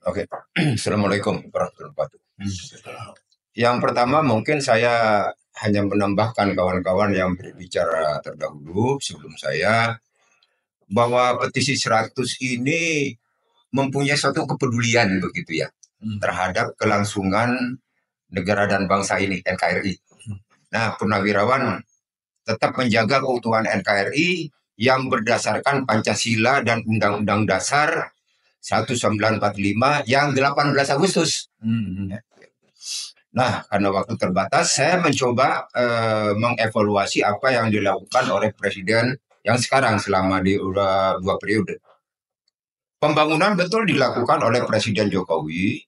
Oke, Assalamualaikum warahmatullahi wabarakatuh. Yang pertama mungkin saya hanya menambahkan kawan-kawan yang berbicara terdahulu sebelum saya bahwa petisi 100 ini mempunyai suatu kepedulian begitu ya terhadap kelangsungan negara dan bangsa ini NKRI. Nah, Purnawirawan tetap menjaga keutuhan NKRI yang berdasarkan Pancasila dan Undang-Undang Dasar 1945 yang 18 Agustus. Nah, karena waktu terbatas, saya mencoba mengevaluasi apa yang dilakukan oleh Presiden yang sekarang selama di udah 2 periode. Pembangunan betul dilakukan oleh Presiden Jokowi,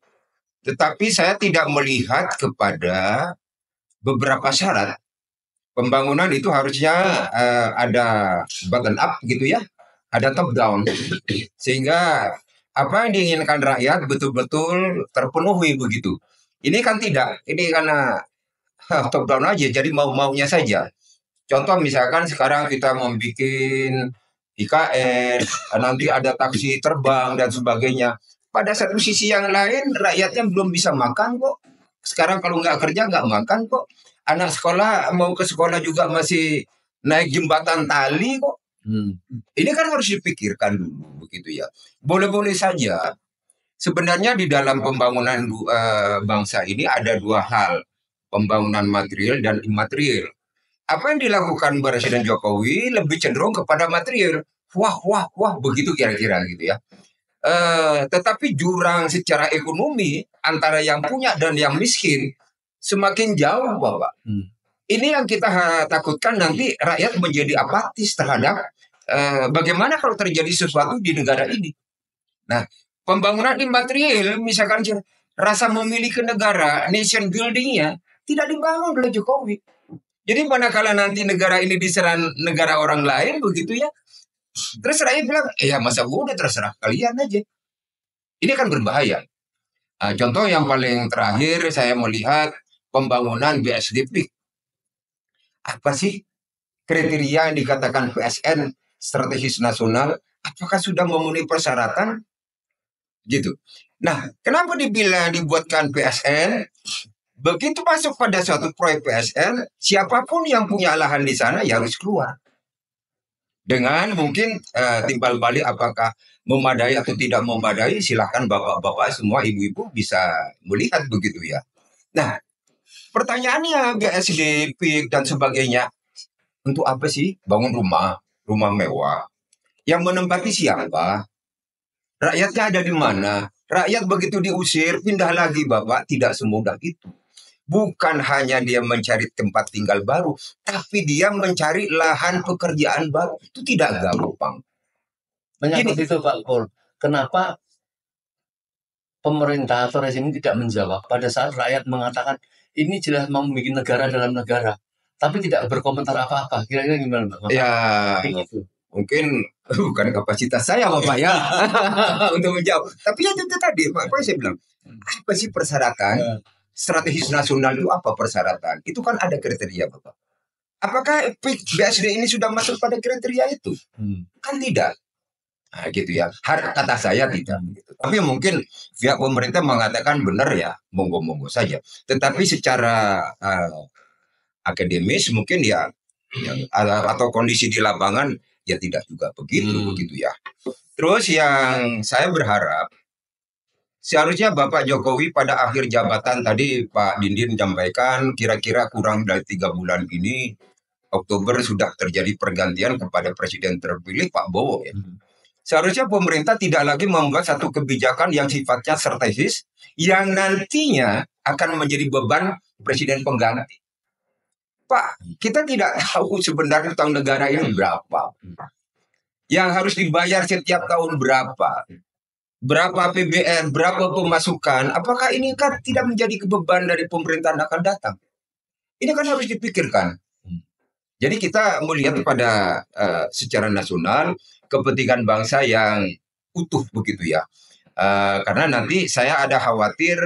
tetapi saya tidak melihat kepada beberapa syarat. Pembangunan itu harusnya ada bottom up gitu ya, ada top down, sehingga apa yang diinginkan rakyat betul-betul terpenuhi begitu. Ini kan tidak, ini karena top down aja, jadi mau-maunya saja. Contoh misalkan sekarang kita mau bikin IKN, nanti ada taksi terbang dan sebagainya. Pada satu sisi yang lain, rakyatnya belum bisa makan kok. Sekarang kalau nggak kerja nggak makan kok. Anak sekolah mau ke sekolah juga masih naik jembatan tali kok. Ini kan harus dipikirkan dulu begitu ya. Boleh-boleh saja. Sebenarnya di dalam pembangunan bangsa ini ada dua hal, pembangunan material dan imaterial. Apa yang dilakukan Presiden Jokowi lebih cenderung kepada material. Wah, wah, wah, begitu kira-kira gitu ya. Tetapi jurang secara ekonomi antara yang punya dan yang miskin semakin jauh, Bapak. Ini yang kita takutkan nanti rakyat menjadi apatis terhadap bagaimana kalau terjadi sesuatu di negara ini. Nah, pembangunan imaterial, misalkan rasa memiliki negara, nation buildingnya tidak dibangun oleh Jokowi. Jadi manakala nanti negara ini diserang negara orang lain begitu ya, terus rakyat bilang, ya masa udah terserah kalian aja. Ini kan berbahaya. Contoh yang paling terakhir saya melihat pembangunan BSDP. Apa sih kriteria yang dikatakan PSN strategis nasional? Apakah sudah memenuhi persyaratan? Gitu. Nah, kenapa dibuatkan PSN? Begitu masuk pada suatu proyek PSN, siapapun yang punya lahan di sana ya harus keluar. Dengan mungkin timbal balik apakah memadai atau tidak memadai, silahkan bapak-bapak semua ibu-ibu bisa melihat begitu ya. Nah, pertanyaannya BSDP dan sebagainya, untuk apa sih bangun rumah mewah? Yang menempati siapa? Rakyatnya ada di mana? Rakyat begitu diusir, pindah lagi Bapak, tidak semudah itu. Bukan hanya dia mencari tempat tinggal baru, tapi dia mencari lahan pekerjaan baru. Itu tidak gampang. Menyangkut itu Pak Pol, kenapa pemerintah atau rezim ini tidak menjawab pada saat rakyat mengatakan ini jelas mau membuat negara dalam negara, tapi tidak berkomentar apa-apa. Kira-kira gimana Pak? Ya, mungkin bukan kapasitas saya Bapak ya untuk menjawab. Tapi itu tadi Pak saya bilang, apa sih persyaratan? Strategis nasional itu apa persyaratan? Itu kan ada kriteria Bapak. Apakah BSD ini sudah masuk pada kriteria itu? Kan tidak. Nah, gitu ya. Kata saya tidak. Gitu. Tapi mungkin pihak pemerintah mengatakan benar ya, monggo-monggo saja. Tetapi secara akademis mungkin ya, atau kondisi di lapangan ya tidak juga begitu ya. Terus yang saya berharap seharusnya Bapak Jokowi pada akhir jabatan tadi Pak Dindin menyampaikan kira-kira kurang dari 3 bulan ini Oktober sudah terjadi pergantian kepada Presiden terpilih Pak Bowo ya. Seharusnya pemerintah tidak lagi membuat satu kebijakan yang sifatnya strategis yang nantinya akan menjadi beban Presiden pengganti. Pak, kita tidak tahu sebenarnya utang negara ini berapa. Yang harus dibayar setiap tahun berapa. Berapa APBN, berapa pemasukan, apakah ini kan tidak menjadi beban dari pemerintahan akan datang? Ini kan harus dipikirkan. Jadi kita melihat pada secara nasional kepentingan bangsa yang utuh begitu ya. Karena nanti saya ada khawatir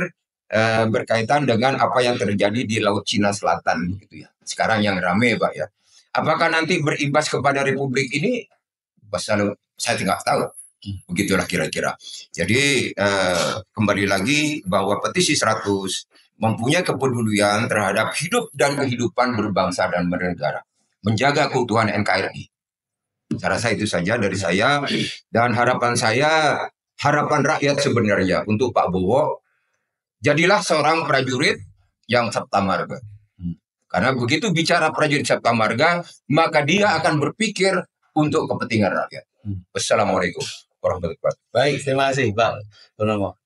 berkaitan dengan apa yang terjadi di Laut Cina Selatan begitu ya. Sekarang yang rame Pak ya. Apakah nanti berimbas kepada Republik ini? Saya tidak tahu. Begitulah kira-kira. Jadi kembali lagi bahwa petisi 100 mempunyai kepedulian terhadap hidup dan kehidupan berbangsa dan bernegara. Menjaga keutuhan NKRI. Saya rasa itu saja dari saya. Dan harapan saya, harapan rakyat sebenarnya untuk Pak Bowo, jadilah seorang prajurit yang Sabta Marga. Karena begitu bicara prajurit Sabta Marga, maka dia akan berpikir untuk kepentingan rakyat. Wassalamualaikum warahmatullahi wabarakatuh. Baik, terima kasih Pak Purnomo.